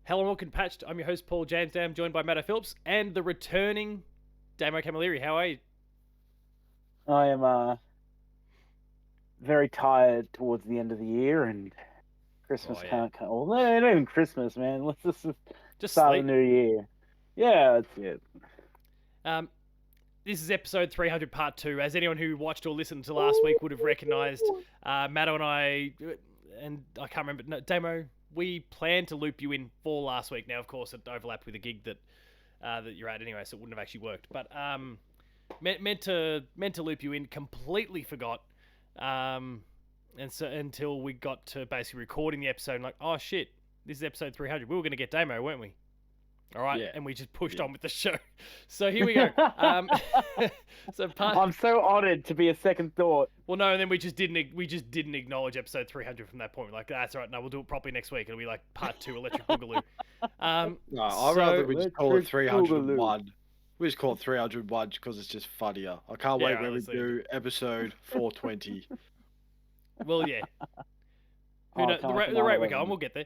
Hello and welcome to Patched. I'm your host, Paul James Dam, joined by Matto Phillips and the returning Damo Camilleri. How are you? I am very tired towards the end of the year, and Christmas Oh, yeah. can't come. Well, no, not even Christmas, man. Let's just Just start the sleep. new year. Yeah, that's it. Um, this is episode 300, part 2. As anyone who watched or listened to last week would have recognised, Matto and I, and I can't remember, no, Damo, we planned to loop you in for last week. Now, of course, it overlapped with a gig that you're at anyway, so it wouldn't have actually worked. But meant to loop you in, completely forgot. And so until we got to basically recording the episode, like, oh shit, this is episode 300. We were going to get Damo, weren't we? All right, Yeah. and we just pushed on with the show. So here we go. I'm so honoured to be a second thought. Well, no, and then we just didn't acknowledge episode 300 from that point. We're like, that's all right. No, we'll do it properly next week. It'll be like part 2, Electric Boogaloo. No, I'd rather we just call it 301. We just call it 301 because it's just funnier. I can't wait when honestly. we do episode 420. Well, yeah. Oh, The rate we're going, we'll get there.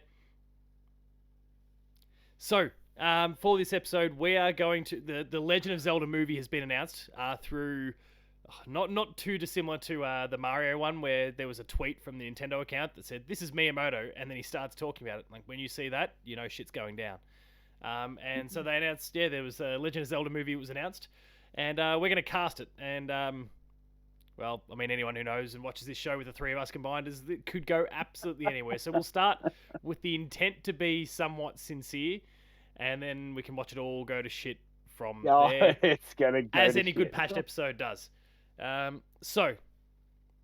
So, for this episode, we are going to the Legend of Zelda movie has been announced through not too dissimilar to the Mario one, where there was a tweet from the Nintendo account that said, "This is Miyamoto," and then he starts talking about it. Like, when you see that, you know shit's going down. And so they announced, there was a Legend of Zelda movie was announced, and we're going to cast it. And well, I mean, anyone who knows and watches this show with the three of us combined it could go absolutely anywhere. So we'll start with the intent to be somewhat sincere, and then we can watch it all go to shit from there, It's gonna go as to any shit. good patched episode does. So,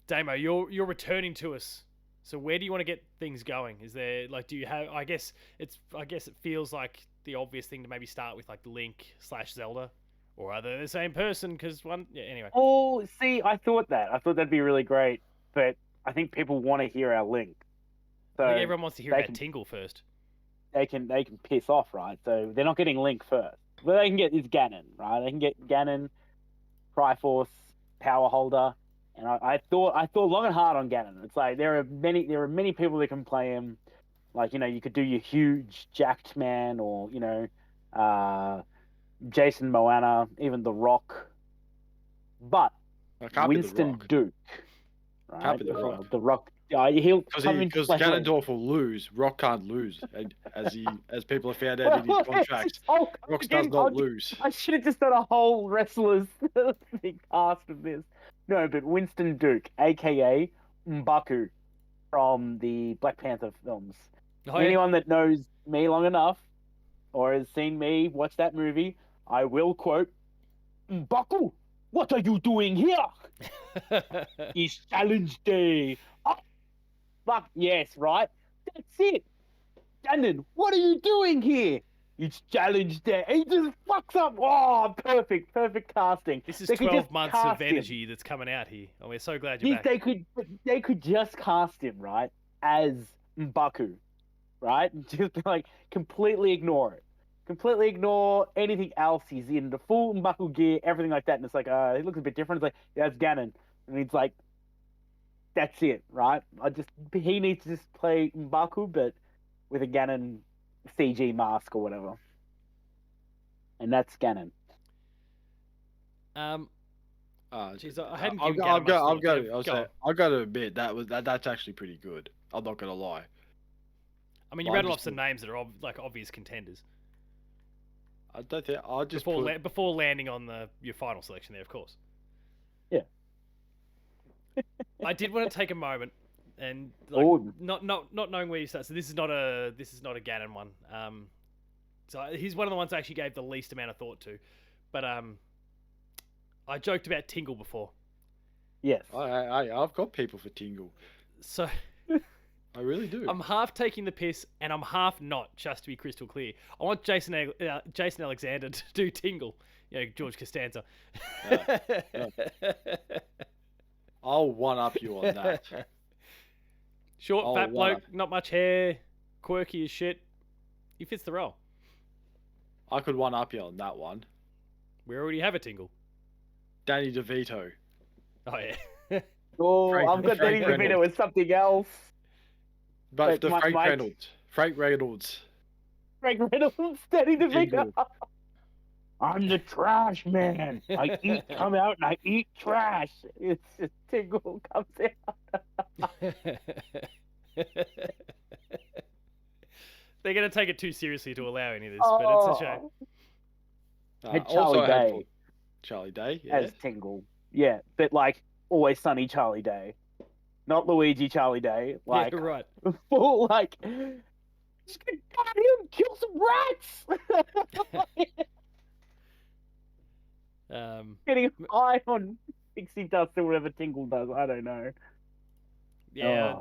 Damo, you're returning to us. So where do you want to get things going? Is there do you have? I guess it feels like the obvious thing to maybe start with, like Link/Zelda, or are they the same person? Because one, yeah. Anyway. Oh, see, I thought that'd be really great, but I think people want to hear our Link. So I think everyone wants to hear they about can- Tingle first. they can piss off, right? So they're not getting Link first. What they can get is Ganon, right? They can get Ganon, Triforce, Power Holder, and I thought long and hard on Ganon. It's like there are many people that can play him. Like, you could do your huge jacked man, or Jason Moana, even The Rock. But I can't be Winston the Rock. Duke, right? Can't be the Rock. The Rock. He'll come in Because like Ganondorf will lose. Rock can't lose, as people have found out in his contract. Rock does not lose. I should have just done a whole wrestlers thing cast of this. No, but Winston Duke, aka M'Baku, from the Black Panther films. Oh, yeah. Anyone that knows me long enough or has seen me watch that movie, I will quote, "M'Baku, what are you doing here? It's challenge day." Oh, fuck yes, right? That's it. Ganon, what are you doing here? It's challenge day. He just fucks up. Oh, perfect casting. This is They could 12 just months cast of him. energy that's coming out here. Oh, we're so glad you're back. They could just cast him, right, as M'Baku, right? Just like completely ignore it. Completely ignore anything else. He's in the full M'Baku gear, everything like that, and it's like, he looks a bit different. It's like, yeah, that's Ganon, and he's like, that's it, right? He needs to just play M'Baku, but with a Ganon CG mask or whatever, and that's Ganon. Jeez, I hadn't I'll given Ganon much thought. go. I've got to admit that's actually pretty good. I'm not gonna lie. I mean, you Well, I rattled off just some names that are obvious contenders I don't think I'll just before landing on your final selection there, of course. Yeah. I did want to take a moment and not knowing where you start. So this is not a Ganon one. So he's one of the ones I actually gave the least amount of thought to, but I joked about Tingle before. Yes. I've got people for Tingle. So I really do. I'm half taking the piss and I'm half not, just to be crystal clear. I want Jason Alexander to do Tingle. George Costanza. I'll one up you on that. Short, fat bloke, not much hair, quirky as shit. He fits the role. I could one up you on that one. We already have a Tingle. Danny DeVito. Oh, yeah. Oh, I've got Danny DeVito with something else. But Wait, Frank Reynolds. Frank Reynolds. Frank Reynolds, Danny DeVito. Tingle. I'm the trash man. Come out and I eat trash. It's just Tingle comes out. They're going to take it too seriously to allow any of this, but it's a shame. And Charlie Day. Charlie Day, yeah. As Tingle. Yeah, but like Always Sunny Charlie Day. Not Luigi Charlie Day. Like, yeah, right. Full, like, just gonna cut him, kill some rats! Getting high on pixie dust or whatever Tingle does. I don't know. Yeah,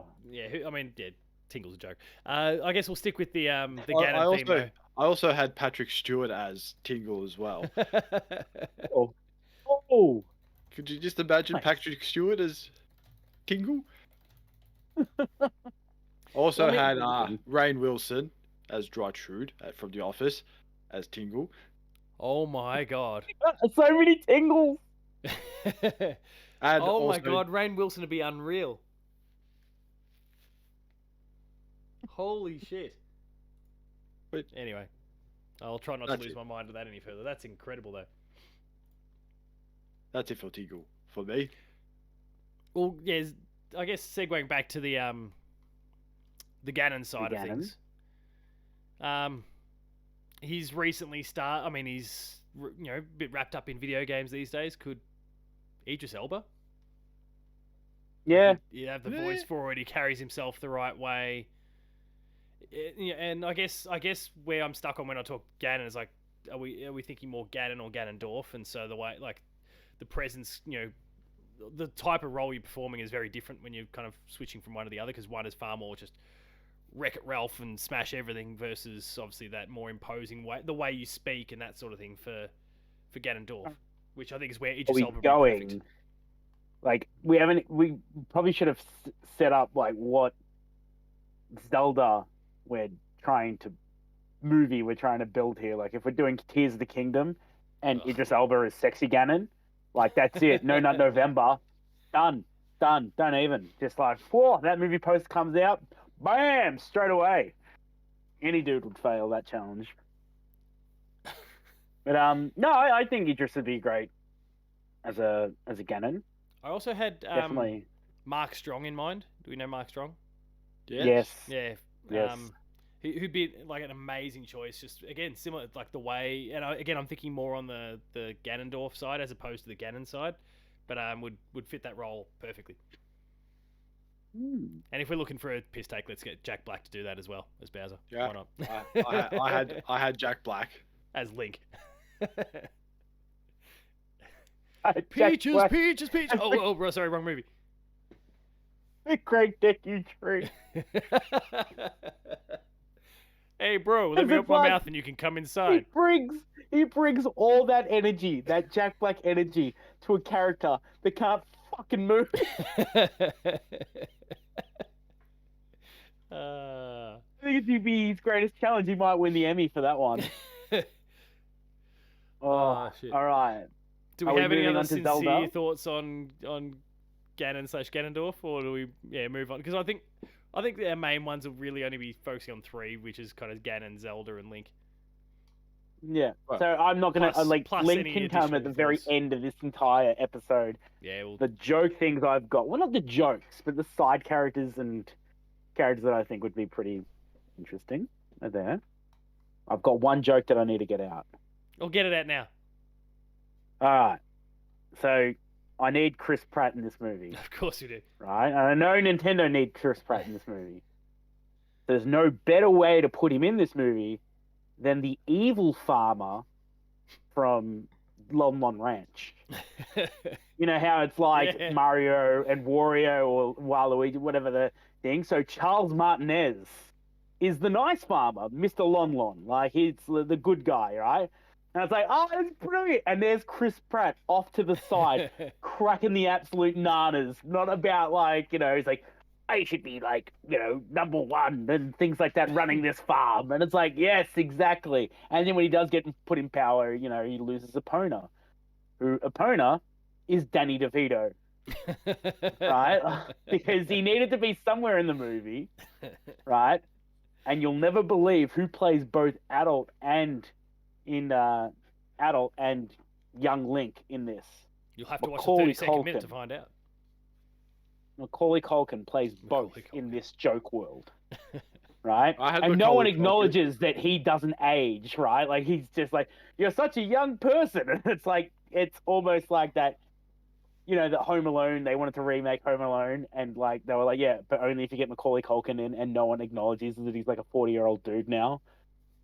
I mean, yeah, Tingle's a joke. I guess we'll stick with the Ganon theme, though. I also had Patrick Stewart as Tingle as well. Oh. Could you just imagine Patrick Stewart as Tingle? Also had Rainn Wilson as Gertrude from The Office as Tingle. Oh my god. So many Tingles! And oh my god, Rainn Wilson would be unreal. Holy shit. But anyway, I'll try not to lose my mind to that any further. That's incredible, though. That's it for Tingle, for me. Well, yeah, I guess segueing back to the Ganon side of things. He's recently he's a bit wrapped up in video games these days. Could Idris Elba? Yeah. You have the voice for it. He carries himself the right way. And I guess where I'm stuck on when I talk Ganon is like, are we thinking more Ganon or Ganondorf? And so the way, like, the presence, the type of role you're performing is very different when you're kind of switching from one to the other, because one is far more just Wreck-It Ralph and smash everything versus obviously that more imposing way, the way you speak and that sort of thing for Ganondorf, which I think is where Idris Elba would be perfect. Like, we probably should have set up like what Zelda we're trying to build here. Like, if we're doing Tears of the Kingdom and Idris Elba is sexy Ganon, like, that's it. No Nut November, done. Don't even. Just like, whoa, that movie poster comes out, bam, straight away. Any dude would fail that challenge. But no, I think Idris would be great as a Ganon. I also had Definitely Mark Strong in mind. Do we know Mark Strong? Yes. Yeah. Yes. Who'd be like an amazing choice. Just again, similar, like the way, and I'm thinking more on the Ganondorf side as opposed to the Ganon side, but would fit that role perfectly. And if we're looking for a piss take, let's get Jack Black to do that as well as Bowser. Yeah. Why not? I had Jack Black as Link. Peaches. Oh, sorry, wrong movie. Great dick, you tree. Hey, bro, let me open my mouth and you can come inside. He brings all that energy, that Jack Black energy, to a character that can't fucking move. I think it'd be his greatest challenge. He might win the Emmy for that one. Shit. All right. Do we have any other sincere thoughts on Ganon/Ganondorf, or do we move on? Because I think our main ones will really only be focusing on three, which is kind of Ganon, Zelda, and Link. Yeah. Right. So I'm not gonna Link can come at the very end of this entire episode. Yeah. Well, the joke things I've got, well, not the jokes, but the side characters and characters that I think would be pretty interesting are there. I've got one joke that I need to get out. I'll get it out now. All right. So I need Chris Pratt in this movie. Of course you do. Right? And I know Nintendo need Chris Pratt in this movie. There's no better way to put him in this movie than the evil farmer from Lon Lon Ranch. You know how it's like Mario and Wario or Waluigi, whatever the thing. So Charles Martinez is the nice farmer, Mr. Lon Lon. Like, he's the good guy, right? And it's like, oh, that's brilliant. And there's Chris Pratt off to the side, cracking the absolute nanas. Not about, like, he's like, I should be, like, number one and things like that, running this farm. And it's like, yes, exactly. And then when he does get put in power, he loses Epona. Who, Epona is Danny DeVito. Right? Because he needed to be somewhere in the movie. Right? and you'll never believe who plays both adult and young Link in this. You'll have to watch the Macaulay 32nd minute Culkin. to find out. Macaulay Culkin plays both Macaulay in Culkin. this joke world, right? I had And no one Macaulay Culkin. acknowledges that he doesn't age, right? Like, he's just like, you're such a young person. And it's like, it's almost like that, you know, that Home Alone, they wanted to remake Home Alone, and like, they were like, yeah, but only if you get Macaulay Culkin in, and no one acknowledges that he's like a 40-year-old dude now.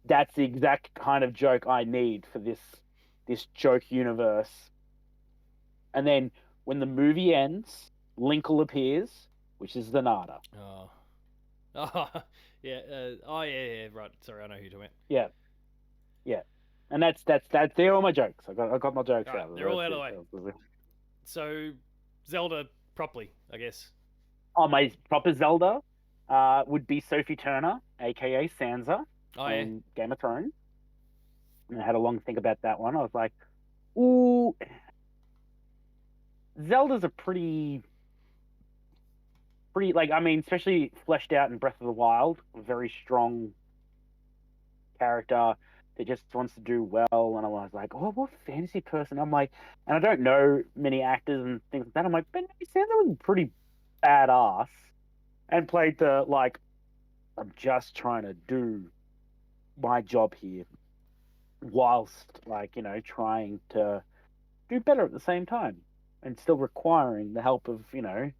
That's the exact kind of joke I need for this joke universe. And then when the movie ends, Linkle appears, which is the Nada. Oh. Oh, yeah. Yeah. Right. Sorry, I know who you're talking about. Yeah. And that's they're all my jokes. I got my jokes Alright, out. they're all out of the way. So, Zelda properly, I guess. Oh, my proper Zelda would be Sophie Turner, aka Sansa, in Game of Thrones. And I had a long think about that one. I was like, ooh, Zelda's a pretty, like, I mean, especially fleshed out in Breath of the Wild, a very strong character that just wants to do well. And I was like, oh, what fantasy person? I'm like, and I don't know many actors and things like that. I'm like, but Sansa was pretty badass and played the, like, I'm just trying to do my job here whilst, like, you know, trying to do better at the same time and still requiring the help of, you know,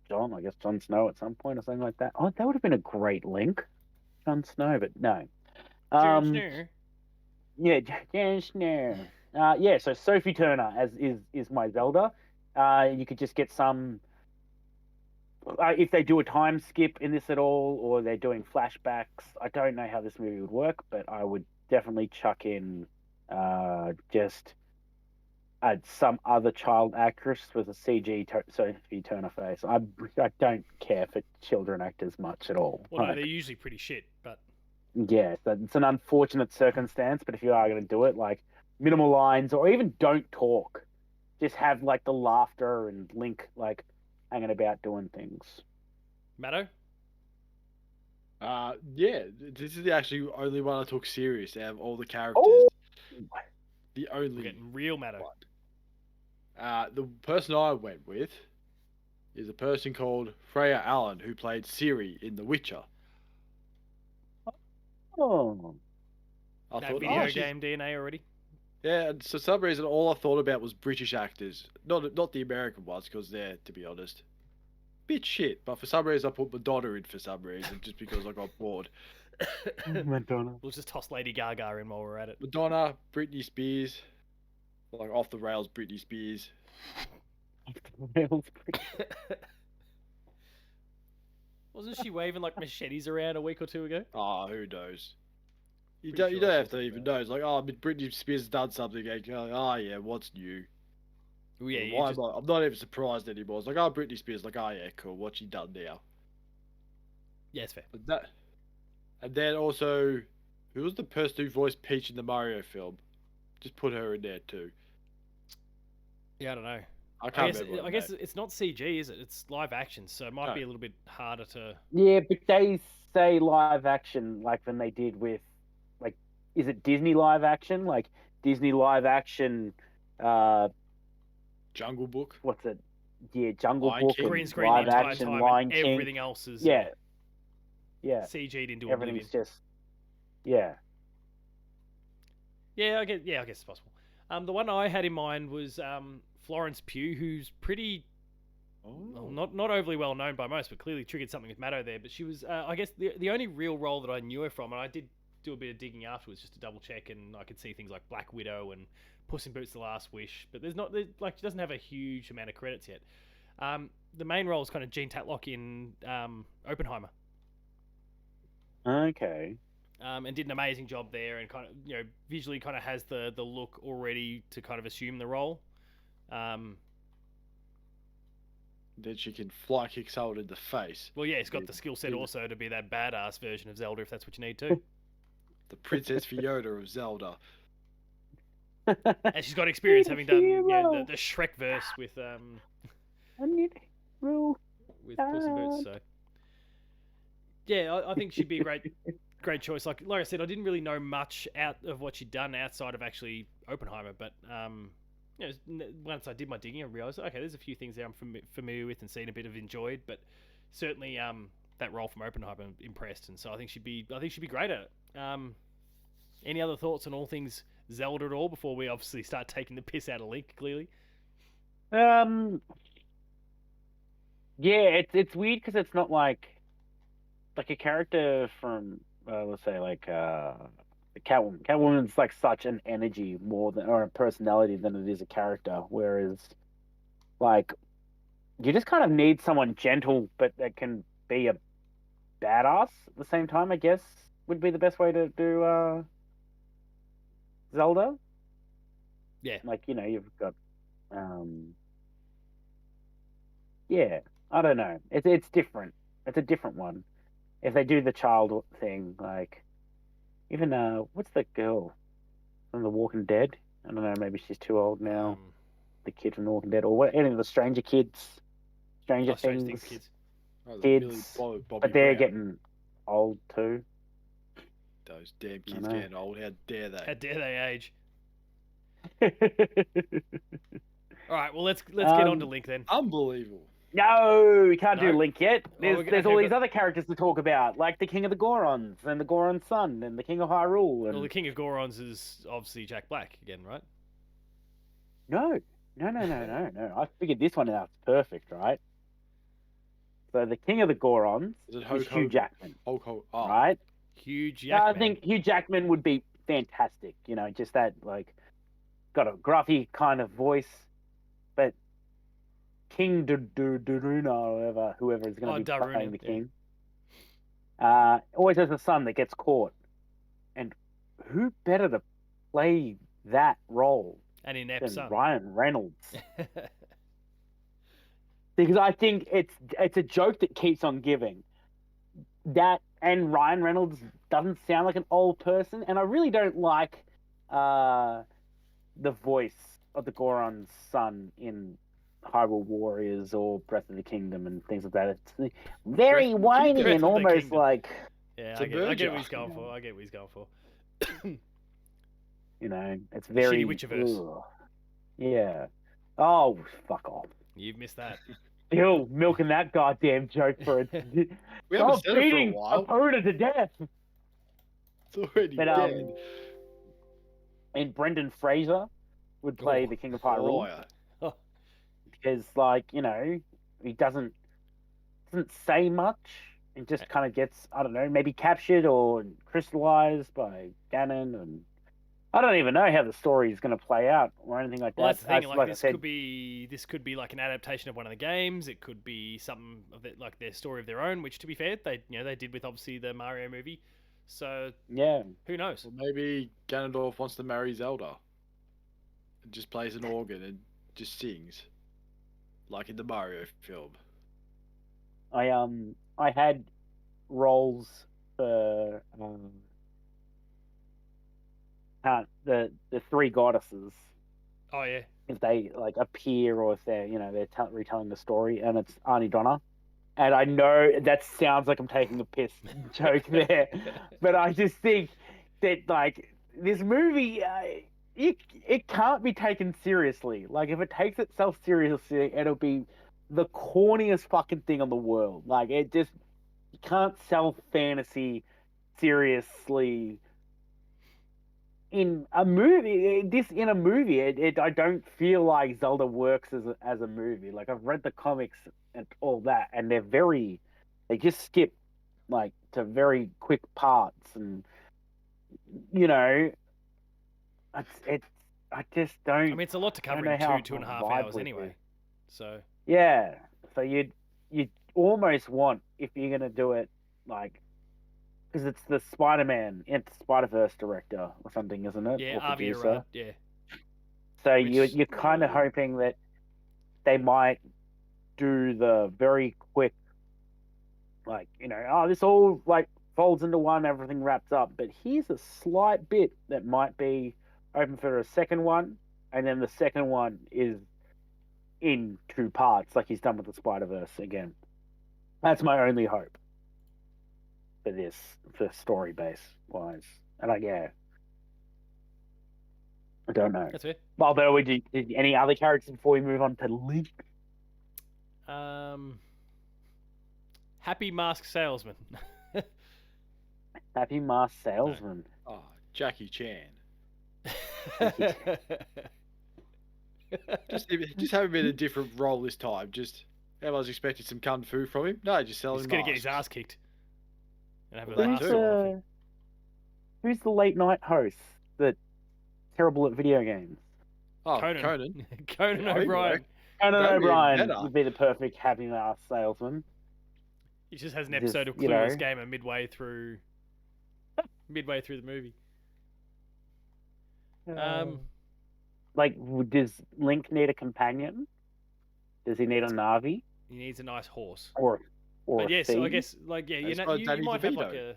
Jon Snow at some point or something like that. Oh, that would have been a great Link. Jon Snow, but no. Jon Snow. Yeah, Jon Snow. Yeah, so Sophie Turner is my Zelda. You could just get some. If they do a time skip in this at all, or they're doing flashbacks, I don't know how this movie would work, but I would definitely chuck in just some other child actress with a CG Sophie Turner face. I don't care for children actors much at all. Well, no, they're usually pretty shit, but yeah, it's an unfortunate circumstance. But if you are going to do it, like, minimal lines, or even don't talk, just have like the laughter and Link like hanging about doing things. Matto? Yeah, this is the actually only one I took serious out of all the characters. Oh, The We're only getting real Matto. one. The person I went with is a person called Freya Allen, who played Ciri in The Witcher. oh, I That thought, video she's- game DNA already? Yeah, and for some reason, all I thought about was British actors, not the American ones, because they're, to be honest, bit shit. But for some reason, I put Madonna in for some reason, just because I got bored. Madonna. We'll just toss Lady Gaga in while we're at it. Madonna, Britney Spears, like off the rails, Britney Spears. Wasn't she waving like machetes around a week or two ago? Oh, who knows? You Pretty don't sure I have saw to even something know. It's like, oh, Britney Spears has done something. And go, oh yeah, what's new? Oh, yeah, Why am I'm not even surprised anymore. It's like, oh, Britney Spears, like, oh yeah, cool. What's she done now? Yeah, it's fair. But and then also, who was the person who voiced Peach in the Mario film? Just put her in there too. Yeah, I don't know. I can't remember. I guess it's not CG, is it? It's live action, so it might No. be a little bit harder to. Yeah, but they say live action like when they did with, like, is it Disney live action? Like Disney live action, Jungle Book. what's it? Yeah, Jungle Lion Book King. and Green screen live the entire action, time, Lion and King. everything else is Yeah, CG'd into everything's oblivion. just yeah. Yeah, I guess it's possible. The one I had in mind was Florence Pugh, who's pretty well, not overly well known by most, but clearly triggered something with Matto there. But she was, I guess, the only real role that I knew her from, and I did do a bit of digging afterwards just to double check, and I could see things like Black Widow and Puss in Boots: The Last Wish, but like, she doesn't have a huge amount of credits yet. The main role is kind of Jean Tatlock in Oppenheimer. Okay. And did an amazing job there, and kind of, you know, visually kind of has the look already to kind of assume the role. Then she can fly kick someone in the face. Well, yeah, it's got the skill set also to be that badass version of Zelda if that's what you need too. The Princess Fiona of Zelda. And she's got experience having done, you know, Hero. the Shrek verse with I need rule. Puss in Boots. So Yeah, I think she'd be a great choice. Like I said, I didn't really know much out of what she'd done outside of actually Oppenheimer, but once I did my digging, I realized okay, there's a few things there I'm familiar with and seen a bit of enjoyed, but certainly that role from Oppenheimer impressed, and so I think she'd be great at it. Any other thoughts on all things Zelda at all before we obviously start taking the piss out of Link? Clearly, Um, yeah, it's weird because it's not like a character from let's say like Catwoman. Catwoman's like such an energy more than or a personality than it is a character. Whereas like you just kind of need someone gentle but that can be a badass at the same time. I guess would be the best way to do Zelda. yeah. Like you've got um yeah, I don't know. It's different. It's a different one. If they do the child thing, like even what's the girl from The Walking Dead? I don't know. Maybe she's too old now. The kid from The Walking Dead, or what? Any of the Stranger Kids, Stranger Things kids. Oh, kids, Bobby but they're Brown. getting old too. Those damn kids getting old. How dare they? How dare they age? All right, well let's get on to Link then. Unbelievable. No, we can't do No? Link yet. Oh, There's okay, all these but- other characters to talk about, like the King of the Gorons and the Goron son and the King of Hyrule. And Well, the King of Gorons is obviously Jack Black again, right? no. I figured this one out perfect, right? So the King of the Gorons Is it is Hulk Hugh Hogan? Jackman, Hulk Hogan. Oh, right? Huge Yeah, I Jackman. think Hugh Jackman would be fantastic. Just that like got a gruffy kind of voice, but King Daruna, or whoever is going to be Daruna, playing the yeah. king, always has a son that gets caught, and who better to play that role An inept than son. Ryan Reynolds? Because I think it's a joke that keeps on giving. That and Ryan Reynolds doesn't sound like an old person, and I really don't like the voice of the Goron's son in Hyrule Warriors or Breath of the Kingdom and things like that. It's very Breath of the whiny Kingdom. Breath and of the almost Kingdom. like Yeah, It's I a get what he's merger. going for. I get what he's going for. it's very Shitty Witcherverse. ugh. Yeah. Oh, fuck off. You've missed that. Still milking that goddamn joke for it. We haven't Stop said it for a beating while. Opona to death. It's already But dead. and Brendan Fraser would play Oh. the King of Oh, Hyrule yeah. because, like, he doesn't say much and just kind of gets, I don't know, maybe captured or crystallized by Ganon, and I don't even know how the story is going to play out or anything like Well, that. that's the thing. Like, I this said, could be like an adaptation of one of the games. It could be something of like their story of their own. Which, to be fair, they did with obviously the Mario movie. So yeah, who knows? Well, maybe Ganondorf wants to marry Zelda. And just plays an organ and just sings. Like in the Mario film. I had roles for the three goddesses Oh yeah. if they like appear or if they're they're retelling the story, and it's Arnie Donna. And I know that sounds like I'm taking a piss joke there, but I just think that like this movie, it can't be taken seriously. Like if it takes itself seriously, it'll be the corniest fucking thing in the world. Like you can't sell fantasy seriously in a movie. I don't feel like Zelda works as a movie. Like I've read the comics and all that, and they just skip like to very quick parts, and it's I just don't. I mean, it's a lot to cover in two and a half hours anyway. It. So Yeah, so you almost want, if you're gonna do it, like, because it's the Spider-Man into Spider-Verse director or something, isn't it? yeah, Or Avi producer. Arad, yeah. So Which- you're kind of hoping that they might do the very quick, like, this all like folds into one, everything wraps up. But here's a slight bit that might be open for a second one, and then the second one is in two parts, like he's done with the Spider-Verse again. That's my only hope. for this, for story base wise. And I don't know. That's it. Well, but would you any other characters before we move on to Link? Happy Mask Salesman. Happy Mask Salesman. Oh, Jackie Chan. Just have him in a different role this time. Just everyone's expecting some kung fu from him. No, just selling He's masks. gonna get his ass kicked. And have a Well, mask that on. Who's the late night host that's terrible at video games? Oh, Conan. Conan. O'Brien. Conan That'd be O'Brien better. would be the perfect Happy Mask Salesman. He just has an Just, episode of you know. Clueless Gamer midway through the movie. Like, does Link need a companion? Does he need a Navi He needs a nice horse. or But a yes, so I thief? guess like yeah, That's you got Danny might have like DeVito.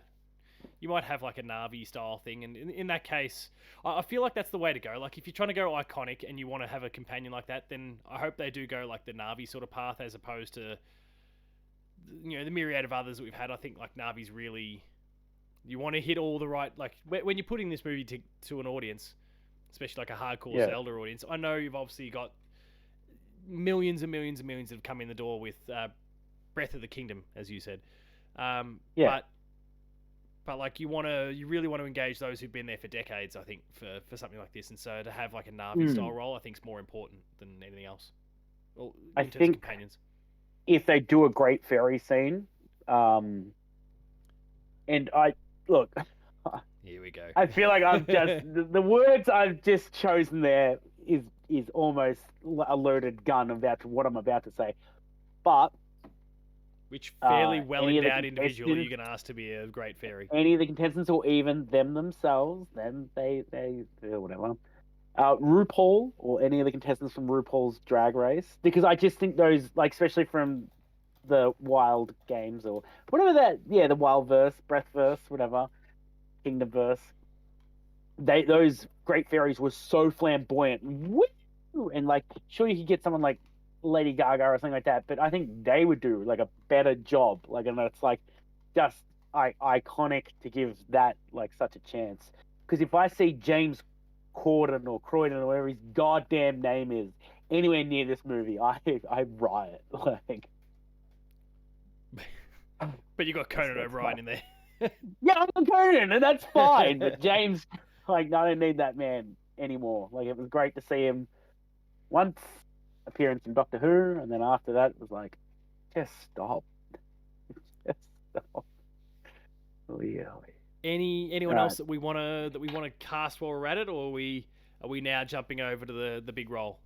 you might have like a Navi style thing, and in that case, I feel like that's the way to go. Like if you're trying to go iconic and you want to have a companion like that, then I hope they do go like the Navi sort of path as opposed to the myriad of others that we've had. I think like Navi's really, you want to hit all the right, like when you're putting this movie to an audience, especially like a hardcore Yeah. Zelda audience. I know you've obviously got millions and millions and millions that have come in the door with Breath of the Kingdom, as you said. Yeah. But like you really want to engage those who've been there for decades. I think for something like this, and so to have like a Navi style role, I think is more important than anything else. Well, I in terms of think- companions. If they do a great fairy scene, and I look, Here we go. I feel like I've just the words I've just chosen there is almost a loaded gun about what I'm about to say, but Which fairly any well of the endowed individual are you contestants- going to ask to be a great fairy? any of the contestants or even them themselves, then they whatever. RuPaul or any of the contestants from RuPaul's Drag Race, because I just think those, like, especially from the Wild Games or whatever the Wild Verse, Breath Verse, whatever, Kingdom Verse, those great fairies were so flamboyant. Woo! And like, sure, you could get someone like Lady Gaga or something like that, but I think they would do like a better job. Like, and it's like just iconic to give that like such a chance. Because if I see James Corden or Croydon or whatever his goddamn name is anywhere near this movie, I riot. Like, But you got Conan O'Brien in there. yeah, I'm Conan, and that's fine. But James, like, I don't need that man anymore. Like, it was great to see him once appearance in Doctor Who, and then after that it was like, just stop, just stop. Really. Anyone Right. else that we want to cast while we're at it, or are we now jumping over to the big role?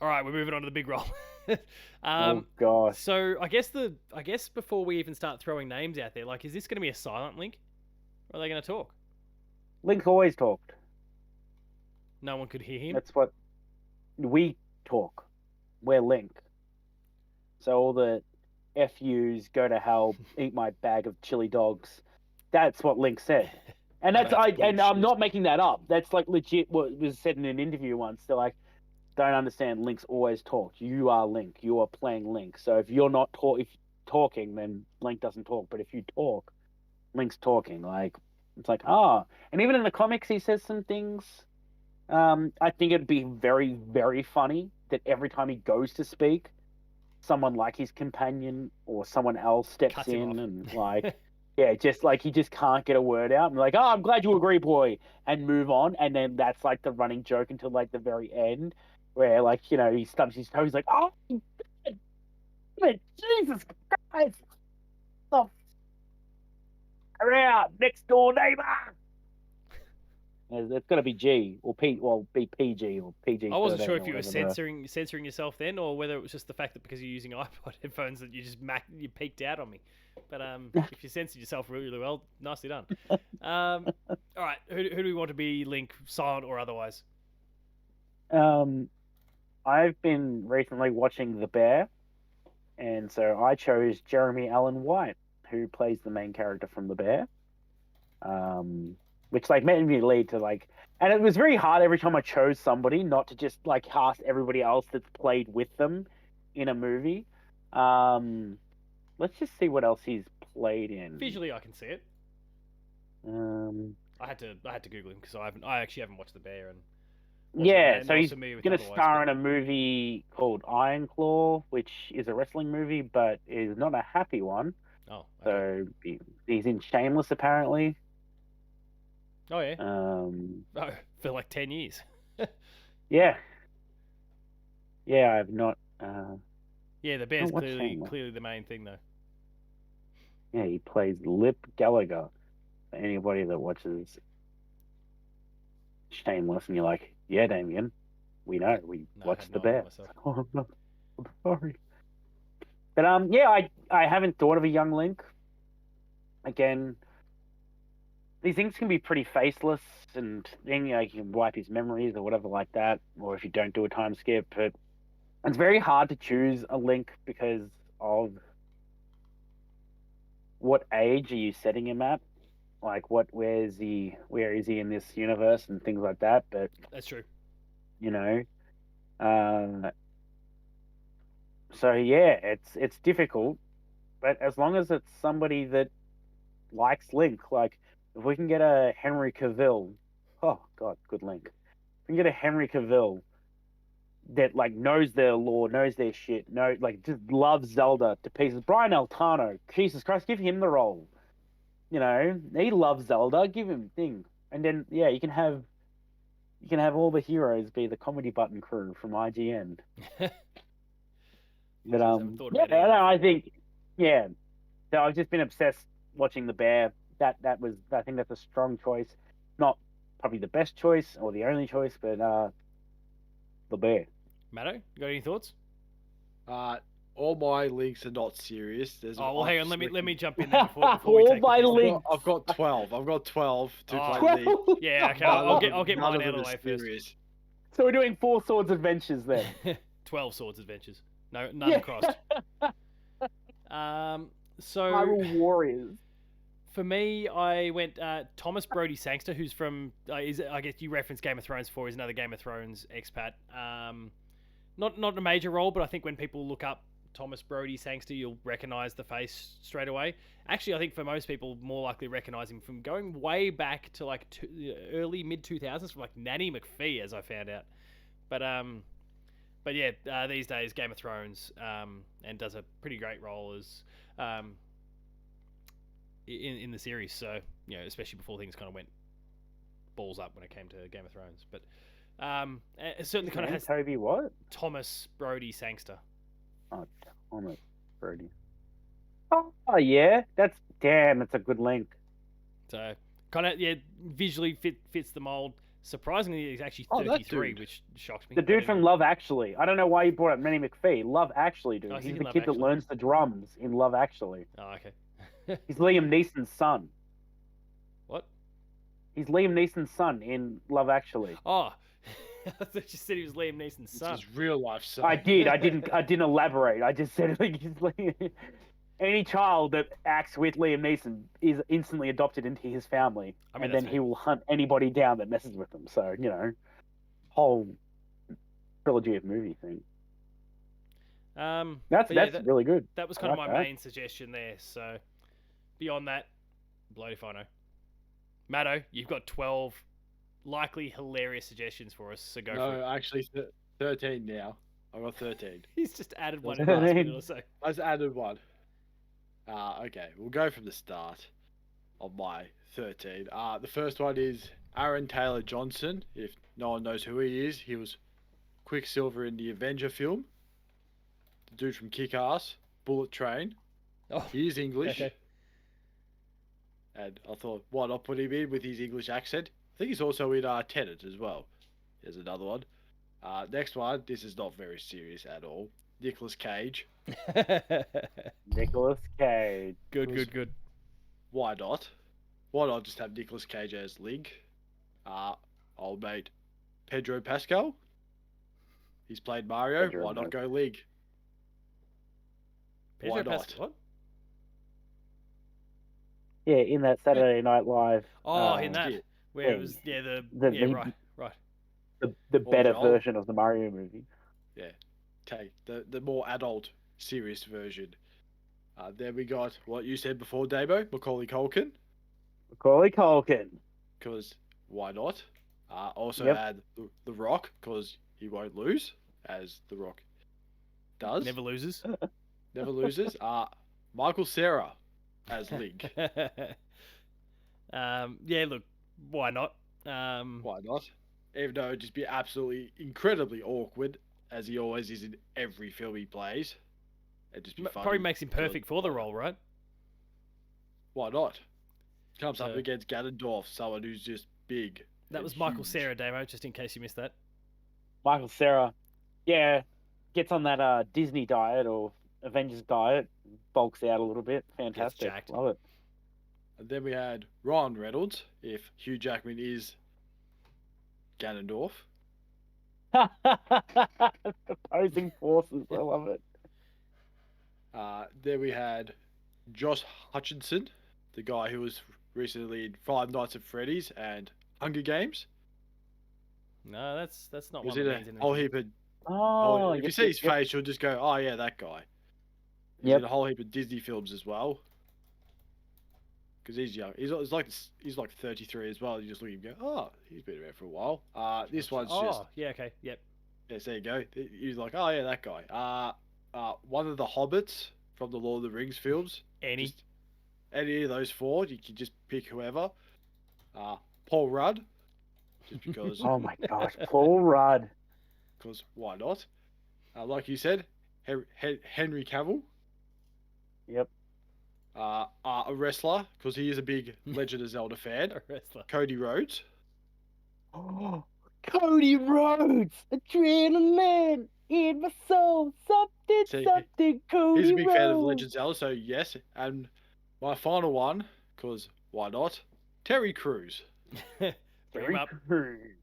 All right, we're moving on to the big role. Oh gosh. So I guess before we even start throwing names out there, like, is this going to be a silent Link, or are they going to talk? Link's always talked. No one could hear him. That's what we talk. We're Link. So all the FUs, go to hell, eat my bag of chili dogs. That's what Link said. And That's and I'm bullshit. not making that up. That's like legit what was said in an interview once. They're like, don't understand, Link's always talked. You are Link. You are playing Link. So if you're not talking, then Link doesn't talk. But if you talk, Link's talking. Like, it's like, and even in the comics he says some things. I think it'd be very, very funny that every time he goes to speak, someone like his companion or someone else steps Cuts him in off. and like, yeah, just like he just can't get a word out. And like, I'm glad you agree, boy, and move on. And then that's like the running joke until like the very end, where like, he stubs his toe. He's like, oh, Jesus Christ, the around next door neighbor. It's got to be G or P, well, be PG or PG. I wasn't sure if 13 you or were whatever. censoring yourself then, or whether it was just the fact that because you're using iPod headphones that you just you peeked out on me. But if you censored yourself really, really well, nicely done. All right, who do we want to be Link, silent or otherwise? I've been recently watching The Bear, and so I chose Jeremy Allen White, who plays the main character from The Bear. Which like made me lead to like, and it was very hard every time I chose somebody not to just like cast everybody else that's played with them in a movie. let's just see what else he's played in. Visually, I can see it. Um, I had to Google him because I actually haven't watched The Bear and yeah, so not he's familiar with going to otherwise. star in a movie called Iron Claw, which is a wrestling movie, but is not a happy one. Oh, okay. So he's in Shameless, apparently. Oh yeah. Um, Oh, for like 10 years. yeah, yeah, I've not. Yeah, The Bear's not watched Shameless. clearly the main thing though. Yeah, he plays Lip Gallagher. For anybody that watches Shameless, and you're like, yeah, Damien, we know, we No, I watched had The no idea Bear. myself. Oh, no, I'm sorry. But yeah, I haven't thought of a young Link. Again, these things can be pretty faceless, and then you can wipe his memories or whatever like that, or if you don't do a time skip. But it's very hard to choose a Link because of what age are you setting him at? Like, where is he in this universe and things like that. But That's true. you know, uh, so yeah, it's difficult. But as long as it's somebody that likes Link, like if we can get a Henry Cavill, oh god, good Link. If we can get a Henry Cavill that like knows their lore, knows their shit, like just loves Zelda to pieces. Brian Altano, Jesus Christ, give him the role. He loves Zelda. Give him thing, and then yeah, you can have all the heroes be the comedy button crew from IGN. But Haven't thought yeah, about any of that for a I while. think yeah. So I've just been obsessed watching The Bear. That was, I think that's a strong choice. Not probably the best choice or the only choice, but The Bear. Matto, you got any thoughts? All my links are not serious. Oh well, hang on. Let me jump in there before we All take the my piss. links. I've got 12. I've got 12 to Oh. play league. Yeah, okay. None of I'll get them- mine none out of them the are way first. serious. So we're doing Four Swords Adventures then. 12 Swords Adventures. No, none Yeah. crossed. So Hyrule Warriors. for me, I went Thomas Brody Sangster, who's from I guess you referenced Game of Thrones before. He's another Game of Thrones expat. Not a major role, but I think when people look up Thomas Brody Sangster, you'll recognize the face straight away. Actually, I think for most people, more likely recognize him from going way back to like early mid 2000s, from like Nanny McPhee, as I found out. But yeah, these days Game of Thrones, and does a pretty great role as in the series. So especially before things kind of went balls up when it came to Game of Thrones. But it certainly kind of has Toby what? Thomas Brody Sangster. Oh, Thomas Brody. Oh yeah, that's a good link. So kind of visually fits the mold. Surprisingly, he's actually Oh, that 33, dude. which shocked me. The dude from Love Actually. I don't know why you brought up Manny McPhee. Love Actually, dude. Oh, is he He's in the Love kid that Actually? learns the drums in Love Actually. Oh, okay. He's Liam Neeson's son. What? He's Liam Neeson's son in Love Actually. Oh, I thought you said he was Liam Neeson's This son. is real life son. I did. I didn't elaborate. I just said like any child that acts with Liam Neeson is instantly adopted into his family, I mean, and that's then he will hunt anybody down that messes with them. So whole trilogy of movie thing. That's but yeah, really good. That was I kind of like my that. main suggestion there. So beyond that, bloody if I know. Matto, you've got 12 likely hilarious suggestions for us. So go for it. No, actually, 13 now. I've got 13. He's just added one Those in the last 13. minute or so. I just added one. Okay, we'll go from the start of my 13. The first one is Aaron Taylor Johnson. If no one knows who he is, he was Quicksilver in the Avenger film. The dude from Kick-Ass, Bullet Train. Oh, He is English. okay. And I thought, why not put him in with his English accent? I think he's also in Tenet as well. There's another one. Next one, this is not very serious at all. Nicolas Cage. Nicolas Cage. Good. Why not? Why not just have Nicolas Cage as Link? Old mate Pedro Pascal. He's played Mario. Pedro Why not go Link? Pedro Why not? Pascal. What? Yeah, in that Saturday Night Live. Oh, in that. yeah. Where it thing. was, the The- right. The better old- version of the Mario movie. Okay, the more adult, serious version. Then we got what you said before, Damo, Macaulay Culkin, Macaulay Culkin. because why not? Also Yep. had the Rock, because he won't lose, as the Rock does. Never loses. Never loses. Michael Cera as Link. Yeah, look, why not? Why not? Even though it'd just be absolutely incredibly awkward, as he always is in every film he plays. It'd just be funny. Probably makes him because- perfect for the role, right? Why not? Comes up So- against Ganondorf, someone who's just big. That and was Michael huge. Cera, Damo, just in case you missed that. Michael Cera. Yeah, gets on that Disney diet or Avengers diet, bulks out a little bit. Fantastic. jacked. Love it. And then we had Ryan Reynolds, if Hugh Jackman is Ganondorf. Opposing forces. I love it. Then we had Josh Hutcherson, the guy who was recently in Five Nights at Freddy's and Hunger Games. No, that's not Was one in that a means anything. whole heap of. Oh, If you see his face, you'll just go, "Oh yeah, that guy." He's Yep. in a whole heap of Disney films as well. Because he's young. He's like 33 as well. You just look at him and go, "Oh, he's been around for a while." This one's just. Yeah, okay, yep. Yes, there you go. He's like, "Oh yeah, that guy." One of the Hobbits from the Lord of the Rings films. Any. Just any of those four, you can just pick whoever. Paul Rudd, just because. Oh my gosh, Paul Rudd. Because why not? Like you said, Henry Cavill. Yep. A wrestler, because he is a big Legend of Zelda fan. A wrestler. Cody Rhodes. Oh, Cody Rhodes, adrenaline in my soul, something, See, something. Cody He's a big Rhodes. fan of Legend of Zelda, so yes. And my final one, because why not? Terry Crews. Bring him up. Crews.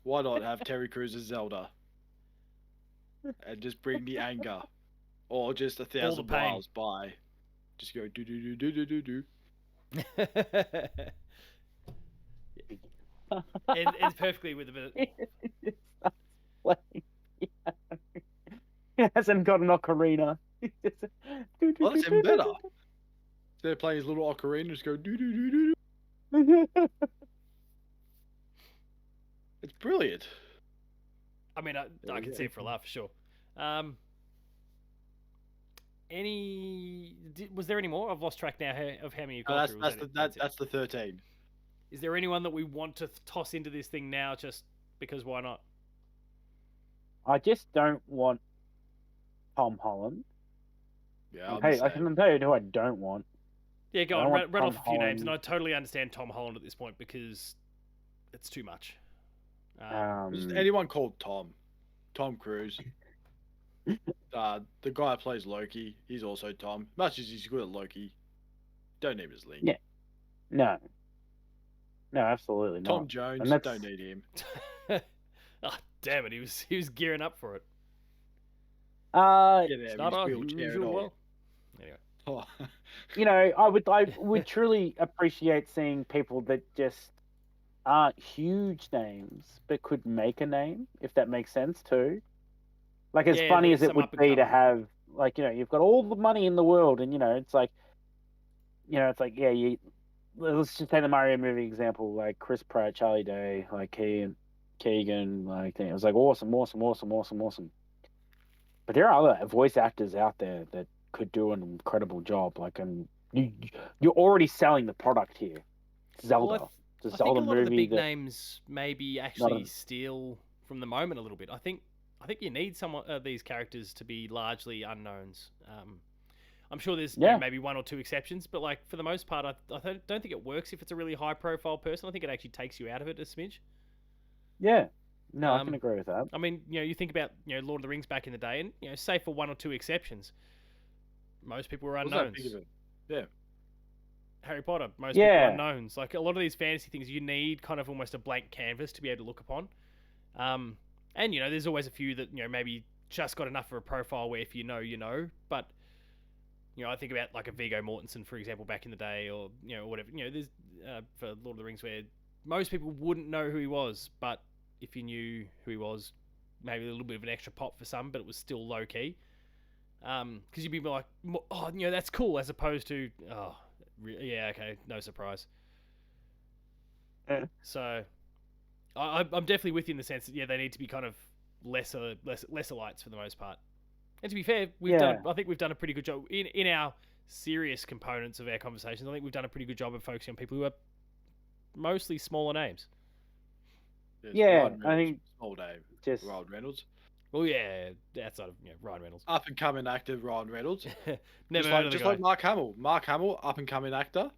Why not have Terry Crews as Zelda? And just bring the anger. Or just 1,000 pain. miles by. Just go do do do do do do do. It's perfectly with a bit. He hasn't got an ocarina. Well, that's even better. They're playing his little ocarina, just go do do do do. It's brilliant. I mean, I can see it for a laugh, for sure. Was there any more? I've lost track now of how many you've got through. That's the 13. Is there anyone that we want to toss into this thing now just because why not? I just don't want Tom Holland. Yeah, I'm Hey, the I same. can tell you who I don't want. Yeah, go I on, want run off Tom a few names, and I Holland. totally understand Tom Holland at this point because it's too much. Just anyone called Tom. Tom Cruise. The guy who plays Loki, he's also Tom. Much as he's good at Loki, don't need him as Link. Yeah. No, absolutely not. Tom Jones, And that's- don't need him. Oh, damn it, he was gearing up for it. Get out It's of not his our wheelchair at usual all. well. Anyway. Oh. You know, I would truly appreciate seeing people that just aren't huge names but could make a name, if that makes sense too. Like, as Yeah, funny there's as it some would up and be to coming. have, like, you know, you've got all the money in the world, and it's like, yeah, let's just take the Mario movie example, like Chris Pratt, Charlie Day, like Keegan, like, it was like awesome. But there are other voice actors out there that could do an incredible job. Like, and you're already selling the product here. Zelda. Well, It's a I think Zelda a lot of the movie big that names maybe actually steal from the moment a little bit. I think you need these characters to be largely unknowns. I'm sure there's maybe one or two exceptions, but like for the most part, I don't think it works if it's a really high profile person. I think it actually takes you out of it a smidge. yeah. No, I can agree with that. I mean, you think about Lord of the Rings back in the day, and save for one or two exceptions, most people were Wasn't that unknowns. big of it? Yeah. Harry Potter, most people are unknowns. Like a lot of these fantasy things, you need kind of almost a blank canvas to be able to look upon. And there's always a few that maybe just got enough of a profile where if you know, you know. But I think about like a Viggo Mortensen, for example, back in the day, or whatever. There's for Lord of the Rings where most people wouldn't know who he was, but if you knew who he was, maybe a little bit of an extra pop for some, but it was still low key. Because you'd be like, oh, that's cool, as opposed to, oh, yeah, okay, no surprise. Yeah. So, I'm definitely with you in the sense that they need to be kind of lesser lights for the most part. And to be fair, I think we've done a pretty good job in our serious components of our conversations. I think we've done a pretty good job of focusing on people who are mostly smaller names. Yeah, I think small name, just Ryan Reynolds. Well, yeah, outside of Ryan Reynolds, up and coming actor Ryan Reynolds. Never heard of the guy. Like Mark Hamill. Mark Hamill, up and coming actor.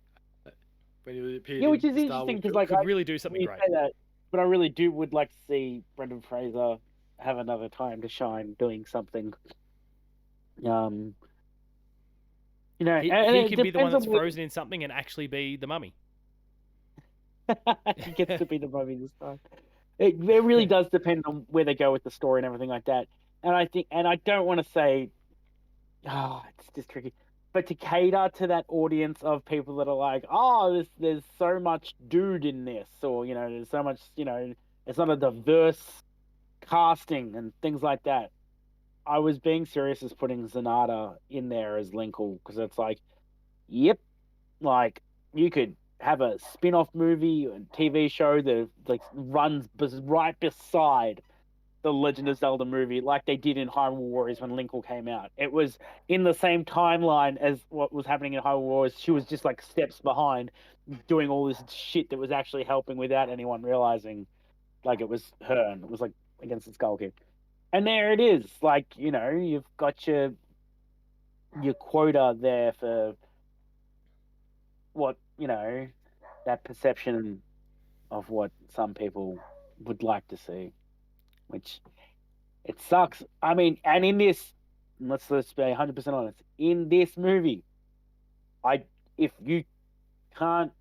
When he appeared which is in Star interesting Wars because like could really do something great. Say that, but I really would like to see Brendan Fraser have another time to shine doing something. He and can be the one that's frozen in something and actually be the mummy. He gets to be the mummy this time. It really does depend on where they go with the story and everything like that. And I don't want to say, it's just tricky, but to cater to that audience of people that are like, there's so much dude in this, or there's so much, it's not a diverse casting and things like that. I was being serious as putting Zanata in there as Linkle, because it's like, yep, like you could have a spin-off movie and TV show that like runs right beside the Legend of Zelda movie, like they did in Hyrule Warriors when Linkle came out. It was in the same timeline as what was happening in Hyrule Warriors. She was just like steps behind, doing all this shit that was actually helping without anyone realizing, like it was her, and it was like against the Skull Kid. And there it is. Like you've got your quota there for what that perception of what some people would like to see, which it sucks. I mean, and in this, let's be 100% honest, in this movie, if you can't,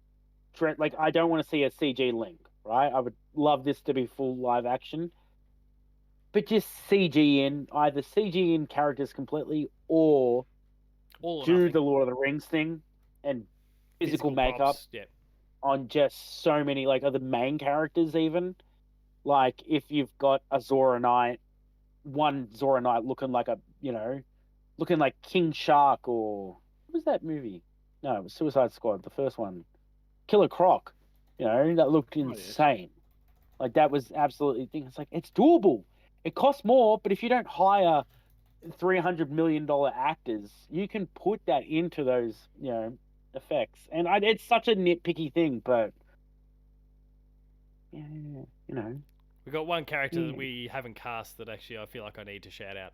like, I don't want to see a CG Link, right? I would love this to be full live action, but just either CG in characters completely, or do the Lord of the Rings thing and physical makeup props, on just so many, like, other main characters. Even like if you've got a one Zora Knight looking like looking like King Shark, or what was that movie? No, it was Suicide Squad, the first one. Killer Croc, that looked insane. Like that was absolutely thing. It's like, it's doable. It costs more, but if you don't hire $300 million actors, you can put that into those, effects. And it's such a nitpicky thing, but we've got one character that we haven't cast that actually I feel like I need to shout out.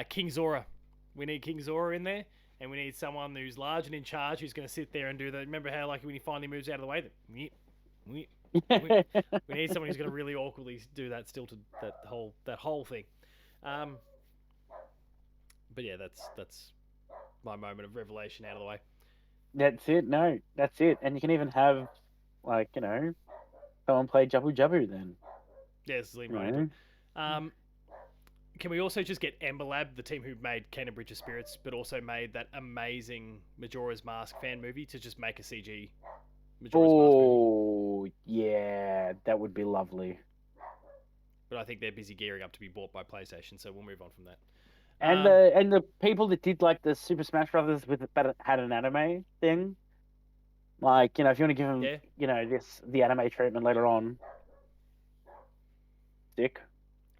King Zora. We need King Zora in there, and we need someone who's large and in charge, who's going to sit there and do the. Remember how like when he finally moves out of the way, we need someone who's going to really awkwardly do that stilted that whole thing. But yeah, that's my moment of revelation out of the way. That's it. No, that's it. And you can even have, like, someone play Jabu Jabu then. Yeah, this is Liam right into it. Can we also just get Ember Lab, the team who made Kena Bridge of Spirits, but also made that amazing Majora's Mask fan movie, to just make a CG Majora's Mask movie? Oh, yeah, that would be lovely. But I think they're busy gearing up to be bought by PlayStation, so we'll move on from that. And the people that did like the Super Smash Brothers but had an anime thing, like, if you want to give them, the anime treatment later on, sick.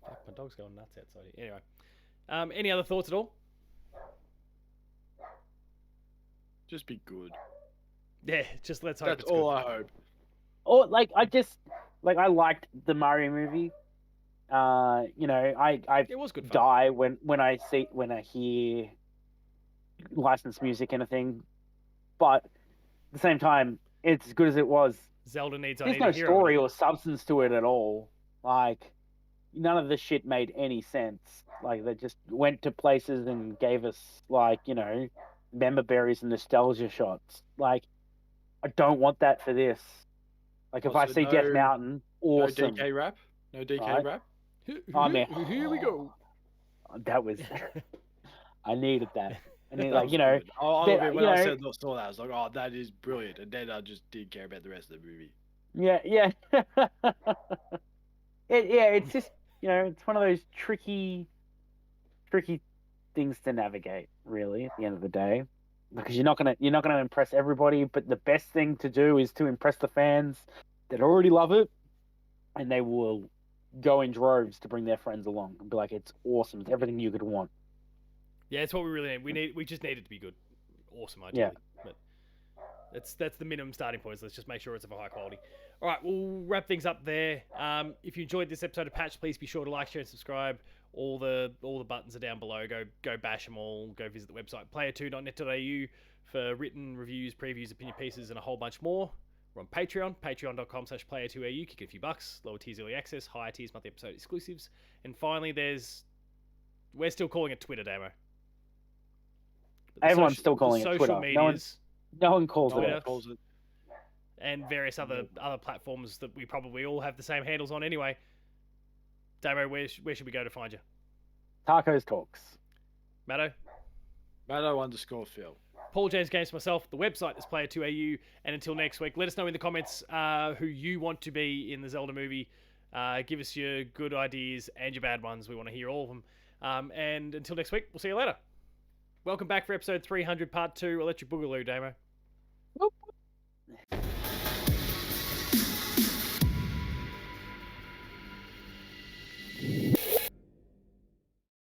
Fuck, my dog's going nuts outside here. Anyway, any other thoughts at all? Just be good. Yeah, just let's hope. That's it's all good. I hope. Or I liked the Mario movie. I it was good fun. Die when I hear licensed music and a thing, but at the same time, it's as good as it was. Zelda needs. There's no story or substance to it at all. Like, none of the shit made any sense. Like, they just went to places and gave us, like, member berries and nostalgia shots. Like, I don't want that for this. Like, if I see Death Mountain, awesome. No DK rap? No DK rap? I mean, here we go. That was... I needed that. I mean, like, when I saw that, I was like, oh, that is brilliant. And then I just didn't care about the rest of the movie. Yeah. It's just, it's one of those tricky things to navigate, really, at the end of the day, because you're not gonna impress everybody. But the best thing to do is to impress the fans that already love it, and they will go in droves to bring their friends along and be like, "It's awesome! It's everything you could want." Yeah, it's what we really need. We just need it to be good, awesome, ideally. But that's the minimum starting point. So let's just make sure it's of a high quality. All right, we'll wrap things up there. If you enjoyed this episode of Patch, please be sure to like, share, and subscribe. All the buttons are down below. Go bash them all. Go visit the website player2.net.au for written reviews, previews, opinion pieces, and a whole bunch more. We're on Patreon, patreon.com/player2au. Kick a few bucks. Lower tiers early access, higher tiers monthly episode exclusives. And finally, we're still calling it Twitter, Damo. Everyone's still calling it social Twitter. medias, No one calls Twitter. it. Calls it. And various other platforms that we probably all have the same handles on anyway. Damo, where should we go to find you? Tacos Talks. Matto? Matto_Phil. Paul James Games, myself. The website is player2au. And until next week, let us know in the comments who you want to be in the Zelda movie. Give us your good ideas and your bad ones. We want to hear all of them. And until next week, we'll see you later. Welcome back for episode 300, part 2, Electric Boogaloo, Damo.